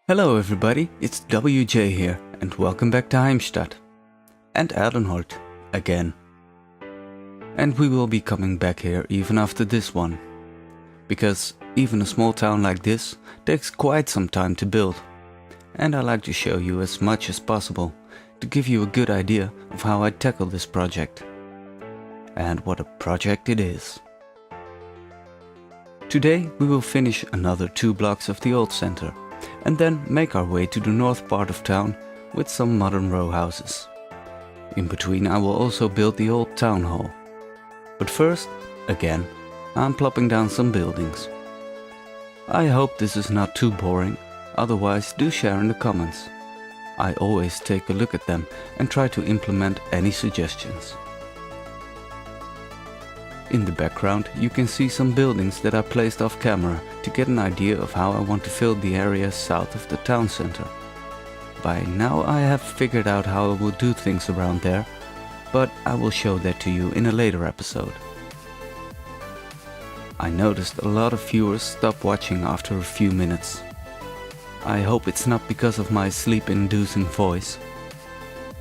Hello everybody, it's WJ here and welcome back to Heimstadt and Aerdenholt again. And we will be coming back here even after this one, because even a small town like this takes quite some time to build, and I like to show you as much as possible to give you a good idea of how I tackle this project. And what a project it is. Today we will finish another 2 blocks of the old center and then make our way to the north part of town with some modern row houses. In between I will also build the old town hall. But first, again, I'm plopping down some buildings. I hope this is not too boring, otherwise do share in the comments. I always take a look at them and try to implement any suggestions. In the background you can see some buildings that I placed off camera to get an idea of how I want to fill the area south of the town center. By now I have figured out how I will do things around there, but I will show that to you in a later episode. I noticed a lot of viewers stop watching after a few minutes. I hope it's not because of my sleep-inducing voice.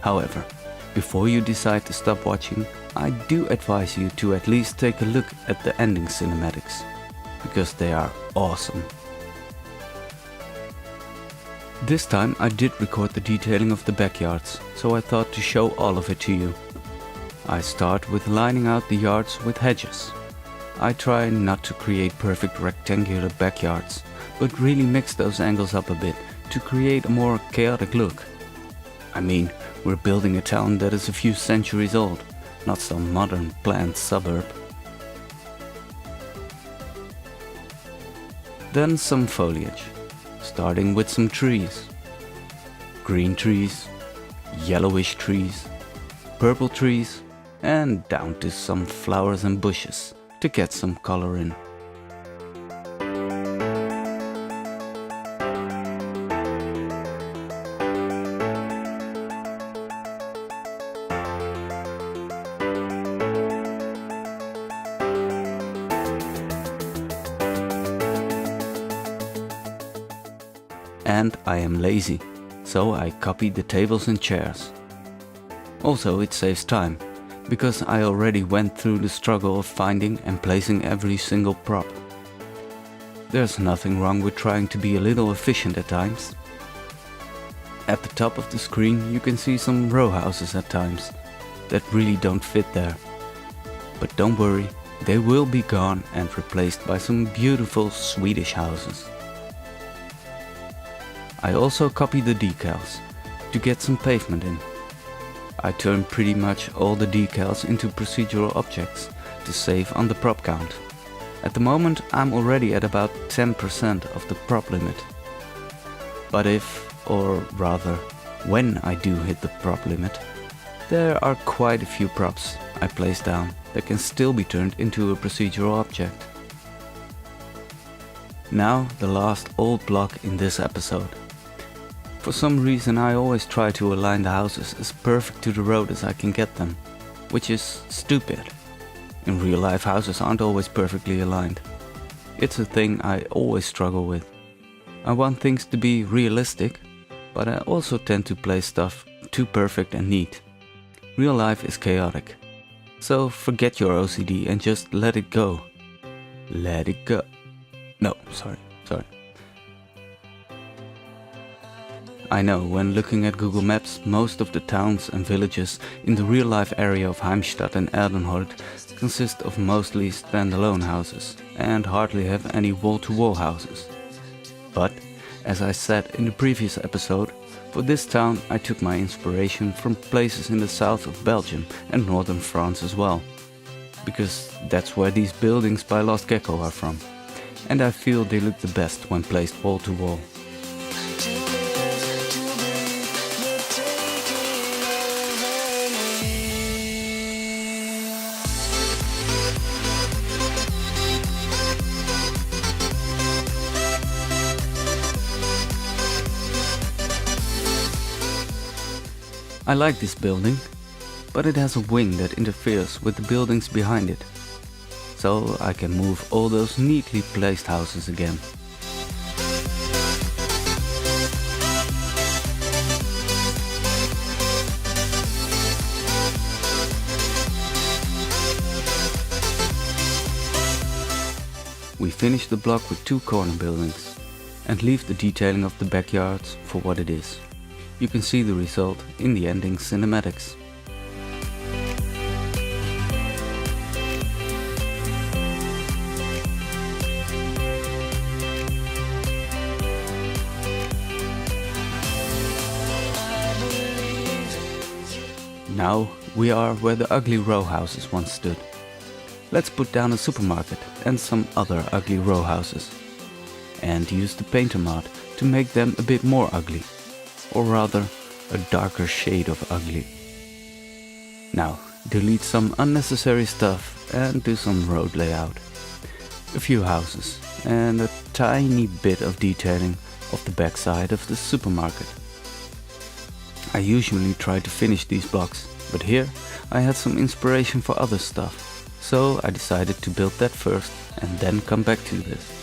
However, before you decide to stop watching, I do advise you to at least take a look at the ending cinematics, because they are awesome. This time I did record the detailing of the backyards, so I thought to show all of it to you. I start with lining out the yards with hedges. I try not to create perfect rectangular backyards, but really mix those angles up a bit to create a more chaotic look. I mean, we're building a town that is a few centuries old, not some modern planned suburb. Then some foliage, starting with some trees. Green trees, yellowish trees, purple trees, and down to some flowers and bushes to get some color in. And I am lazy, so I copied the tables and chairs. Also it saves time, because I already went through the struggle of finding and placing every single prop. There's nothing wrong with trying to be a little efficient at times. At the top of the screen you can see some row houses at times that really don't fit there. But don't worry, they will be gone and replaced by some beautiful Swedish houses. I also copied the decals to get some pavement in. I turned pretty much all the decals into procedural objects to save on the prop count. At the moment I'm already at about 10% of the prop limit. But if, or rather when I do hit the prop limit, there are quite a few props I place down that can still be turned into a procedural object. Now the last old block in this episode. For some reason I always try to align the houses as perfect to the road as I can get them, which is stupid. In real life houses aren't always perfectly aligned. It's a thing I always struggle with. I want things to be realistic, but I also tend to place stuff too perfect and neat. Real life is chaotic, so forget your OCD and just let it go. Let it go. No, sorry. I know, when looking at Google Maps, most of the towns and villages in the real-life area of Heimstadt and Aerdenholt consist of mostly standalone houses and hardly have any wall-to-wall houses. But, as I said in the previous episode, for this town I took my inspiration from places in the south of Belgium and northern France as well. Because that's where these buildings by Lost Gecko are from, and I feel they look the best when placed wall-to-wall. I like this building, but it has a wing that interferes with the buildings behind it, so I can move all those neatly placed houses again. finish the block with 2 corner buildings and leave the detailing of the backyards for what it is. You can see the result in the ending cinematics. Now we are where the ugly row houses once stood. Let's put down a supermarket and some other ugly row houses. And use the painter mod to make them a bit more ugly. Or rather, a darker shade of ugly. Now, delete some unnecessary stuff and do some road layout. A few houses and a tiny bit of detailing of the backside of the supermarket. I usually try to finish these blocks, but here I had some inspiration for other stuff, so I decided to build that first and then come back to this.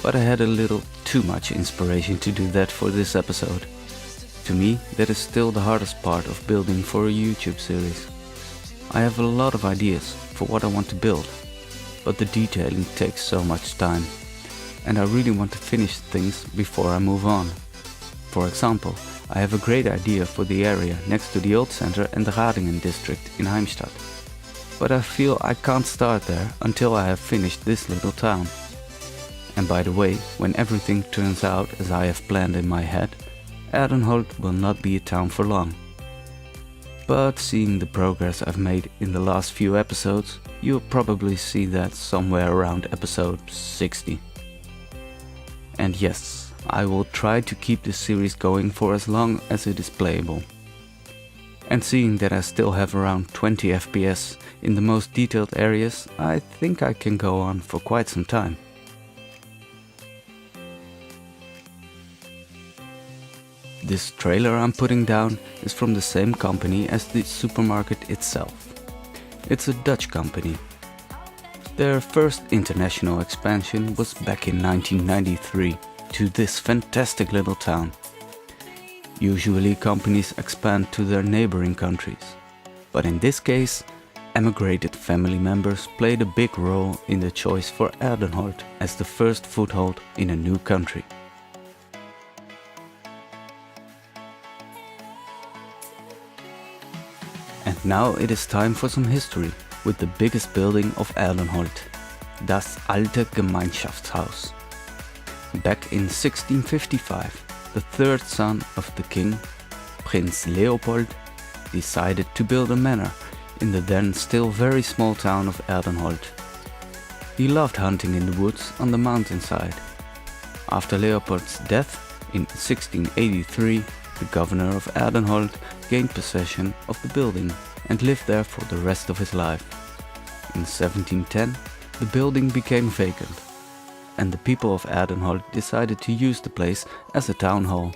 But I had a little too much inspiration to do that for this episode. To me, that is still the hardest part of building for a YouTube series. I have a lot of ideas for what I want to build, but the detailing takes so much time, and I really want to finish things before I move on. For example, I have a great idea for the area next to the old center and the Radingen district in Heimstadt. But I feel I can't start there until I have finished this little town. And by the way, when everything turns out as I have planned in my head, Aerdenholt will not be a town for long. But seeing the progress I've made in the last few episodes, you'll probably see that somewhere around episode 60. And yes, I will try to keep this series going for as long as it is playable. And seeing that I still have around 20 FPS in the most detailed areas, I think I can go on for quite some time. This trailer I'm putting down is from the same company as the supermarket itself. It's a Dutch company. Their first international expansion was back in 1993 to this fantastic little town. Usually companies expand to their neighboring countries, but in this case, emigrated family members played a big role in the choice for Aerdenholt as the first foothold in a new country. And now it is time for some history with the biggest building of Aerdenholt, das alte Gemeinschaftshaus. Back in 1655, the third son of the king, Prince Leopold, decided to build a manor in the then still very small town of Aerdenholt. He loved hunting in the woods on the mountainside. After Leopold's death in 1683, the governor of Aerdenholt gained possession of the building and lived there for the rest of his life. In 1710, the building became vacant, and the people of Aerdenholt decided to use the place as a town hall.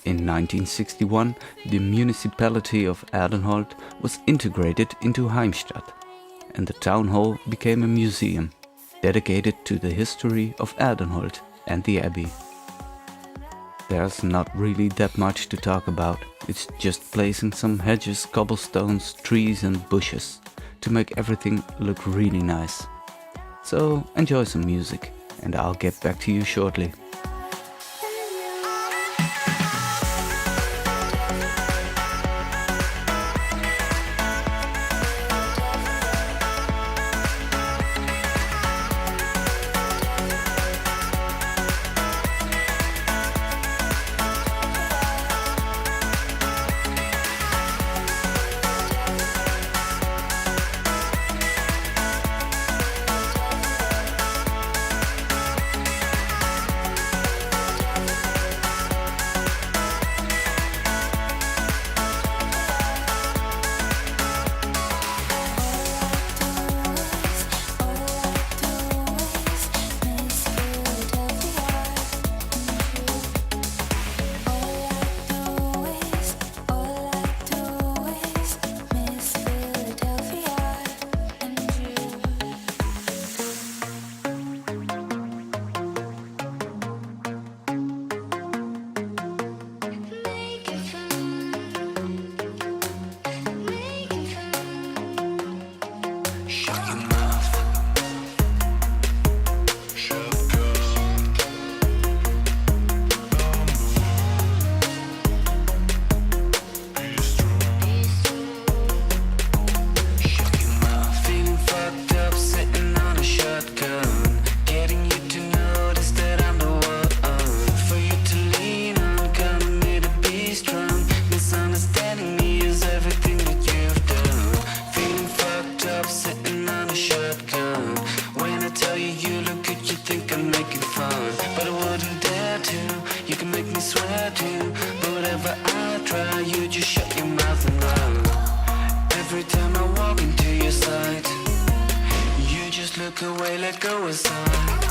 In 1961, the municipality of Aerdenholt was integrated into Heimstadt, and the town hall became a museum dedicated to the history of Aerdenholt and the abbey. There's not really that much to talk about, it's just placing some hedges, cobblestones, trees and bushes to make everything look really nice. So enjoy some music, and I'll get back to you shortly. me swear to, but whatever I try, you just shut your mouth and run. Every time I walk into your sight, you just look away, let go aside.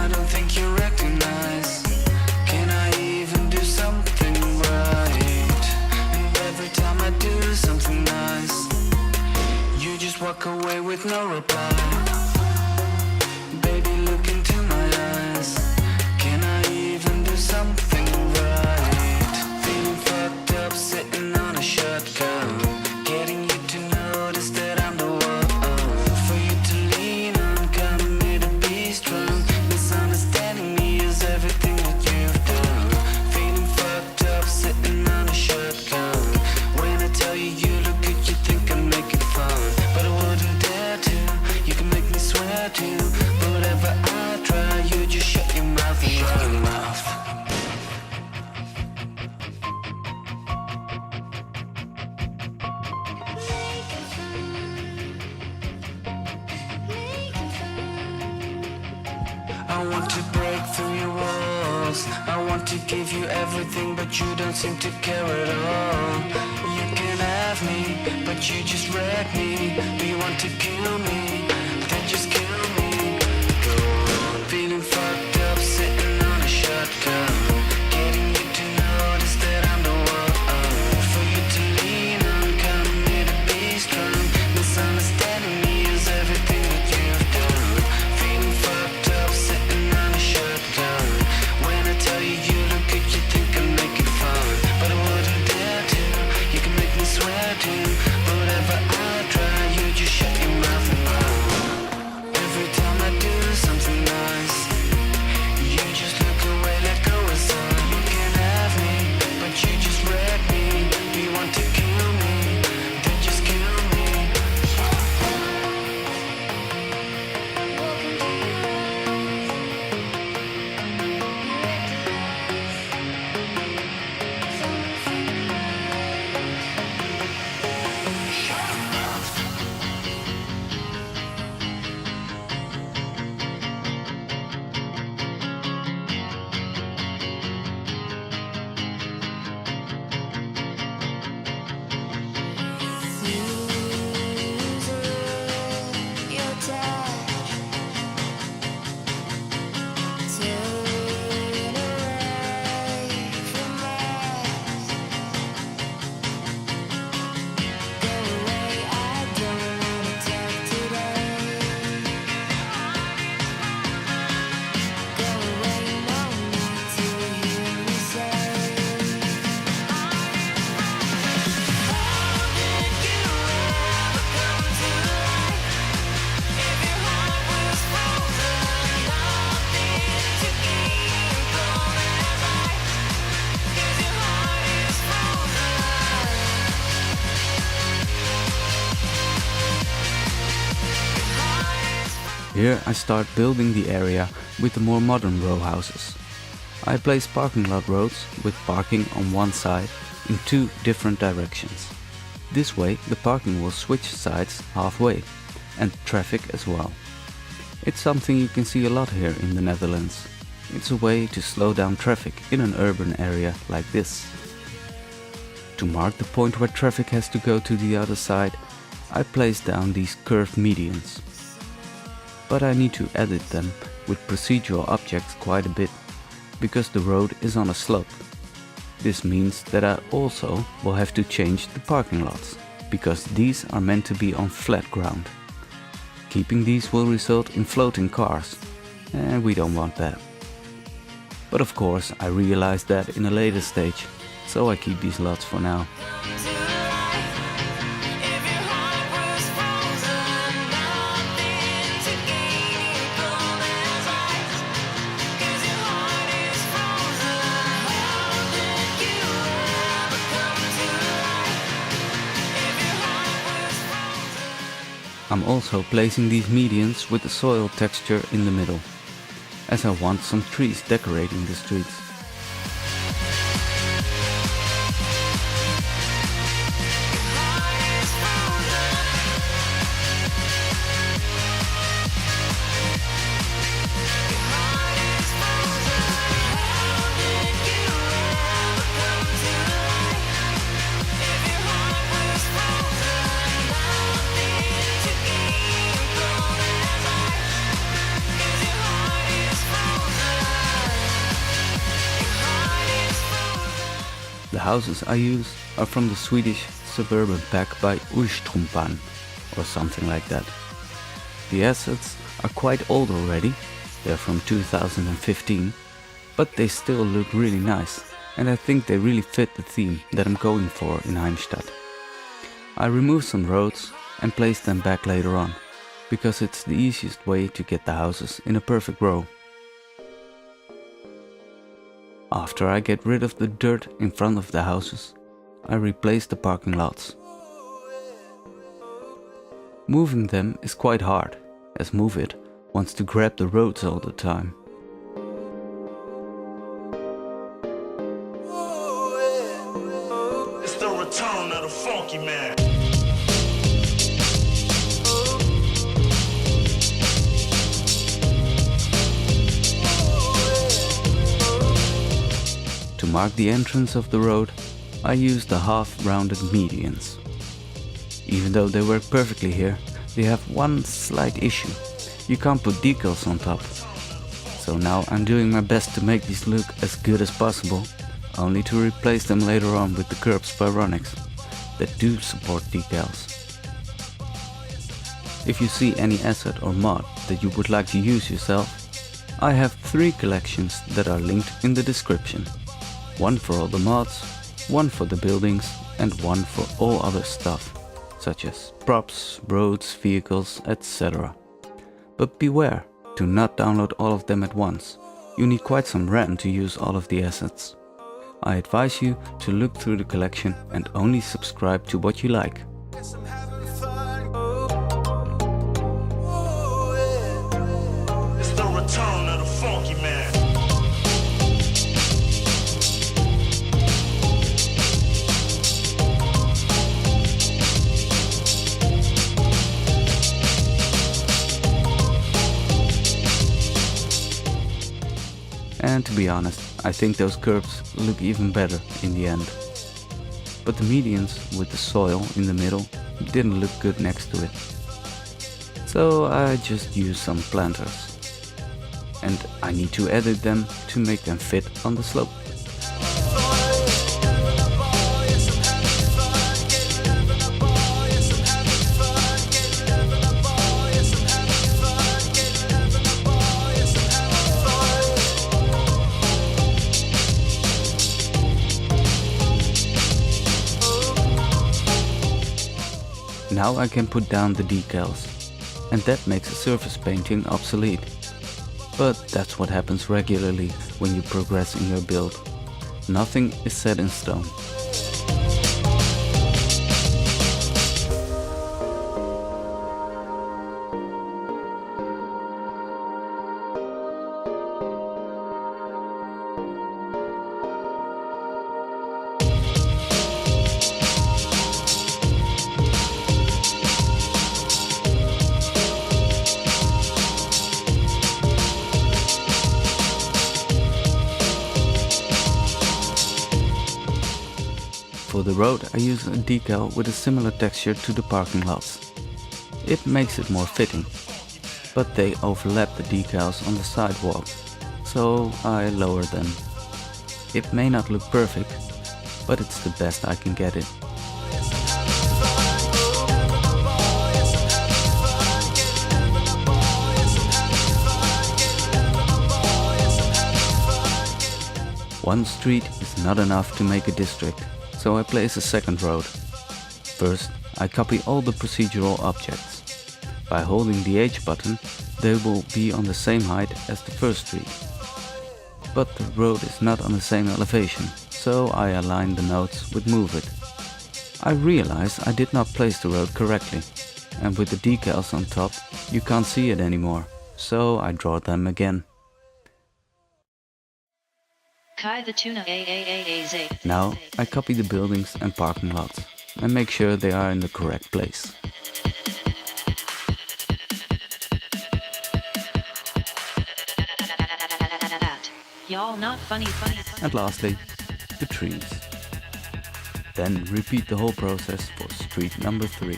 I don't think you recognize. Can I even do something right? And every time I do something nice, you just walk away with no reply. Baby, look into my eyes. Can I even do something right? Feeling fucked up, sitting on a shotgun, getting you to notice that I'm the one for you to lean on, coming here to be strong. Misunderstanding me is everything that you've done. Feeling fucked up, sitting on a shotgun. When I tell you you look good, you think I'm making fun, but I wouldn't dare to. You can make me swear to, but whatever I try, you just shut your mouth and run your mouth. I want to break through your walls. I want to give you everything, but you don't seem to care at all. You can have me, but you just wreck me. Do you want to kill me? Then just kill me. Go on. Feeling fucked up, sitting on a shotgun, getting you to notice that I'm the one for you to lean on, coming here to be strong. Misunderstanding me is everything that you've done. Feeling fucked up, sitting on a shotgun. When I tell you you look good, you think I'm making fun, but I wouldn't dare to. You can make me swear to, but whatever I try, you just shut your mouth and run. Every time I do something nice, you just look away, let go aside. You can have me, but you just wreck me. Do you want to kill me? Then just kill me. Here I start building the area with the more modern row houses. I place parking lot roads with parking on one side in two different directions. This way the parking will switch sides halfway, and traffic as well. It's something you can see a lot here in the Netherlands. It's a way to slow down traffic in an urban area like this. To mark the point where traffic has to go to the other side, I place down these curved medians. But I need to edit them with procedural objects quite a bit, because the road is on a slope. This means that I also will have to change the parking lots, because these are meant to be on flat ground. Keeping these will result in floating cars, and we don't want that. But of course I realized that in a later stage, so I keep these lots for now. I'm also placing these medians with the soil texture in the middle, as I want some trees decorating the streets. The houses I use are from the Swedish suburban pack by Urstrumpan or something like that. The assets are quite old already, they're from 2015, but they still look really nice and I think they really fit the theme that I'm going for in Heimstadt. I removed some roads and placed them back later on, because it's the easiest way to get the houses in a perfect row. After I get rid of the dirt in front of the houses, I replace the parking lots. Moving them is quite hard, as Move It wants to grab the roads all the time. It's the return of the funky man. To mark the entrance of the road, I used the half-rounded medians. Even though they work perfectly here, they have one slight issue. You can't put decals on top. So now I'm doing my best to make these look as good as possible, only to replace them later on with the curbs by Ronix that do support decals. If you see any asset or mod that you would like to use yourself, I have 3 collections that are linked in the description. One for all the mods, one for the buildings and one for all other stuff, such as props, roads, vehicles, etc. But beware, do not download all of them at once. You need quite some RAM to use all of the assets. I advise you to look through the collection and only subscribe to what you like. It's the return of the funky man. And to be honest, I think those curbs look even better in the end. But the medians with the soil in the middle didn't look good next to it. So I just used some planters. And I need to edit them to make them fit on the slope. Now I can put down the decals, and that makes the surface painting obsolete. But that's what happens regularly when you progress in your build. Nothing is set in stone. For the road I use a decal with a similar texture to the parking lots. It makes it more fitting, but they overlap the decals on the sidewalk, so I lower them. It may not look perfect, but it's the best I can get it. One street is not enough to make a district, so I place a second road. First, I copy all the procedural objects. By holding the H button, they will be on the same height as the first street. But the road is not on the same elevation, so I align the nodes with Move It. I realize I did not place the road correctly, and with the decals on top, you can't see it anymore, so I draw them again. Now I copy the buildings and parking lots and make sure they are in the correct place. Y'all not funny. And lastly, the trees. Then repeat the whole process for street number 3.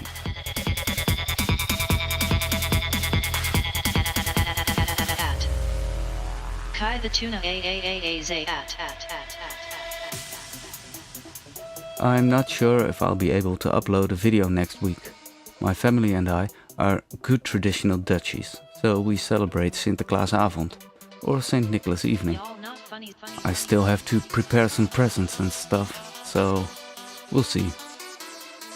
Kai the tuna at. I'm not sure if I'll be able to upload a video next week. My family and I are good traditional Dutchies, so we celebrate Sinterklaasavond or St. Nicholas evening. Y'all not funny. I still have to prepare some presents and stuff, so we'll see.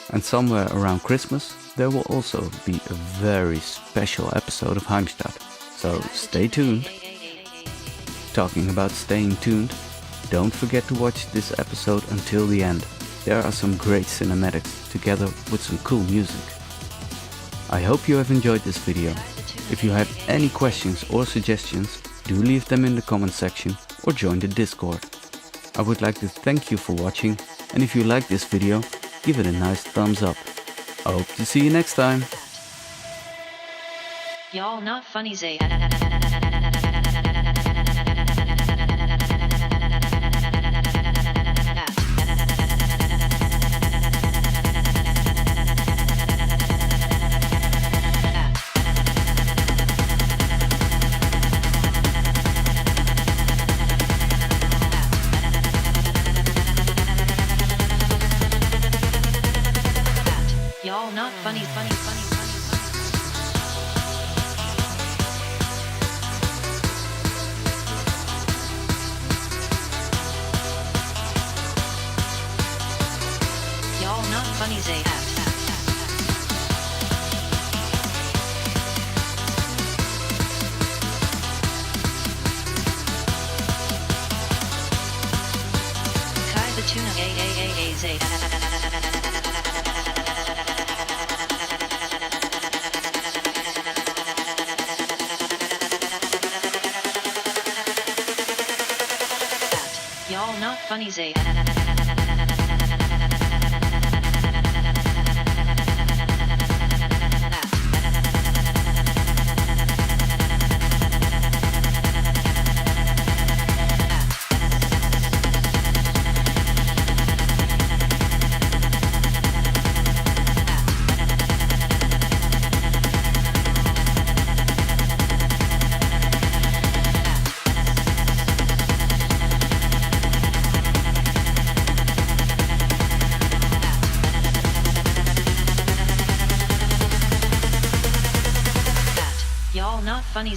And somewhere around Christmas there will also be a very special episode of Heimstadt, so stay tuned. Talking about staying tuned, don't forget to watch this episode until the end. There are some great cinematics together with some cool music. I hope you have enjoyed this video. If you have any questions or suggestions, do leave them in the comment section or join the Discord. I would like to thank you for watching, and if you like this video, give it a nice thumbs up. I hope to see you next time. Y'all not funny, Zay. Y'all not funny. Y'all not funny, Zay. Kai the tuna, Zay. Y'all not funny, Zay. Y'all not funny.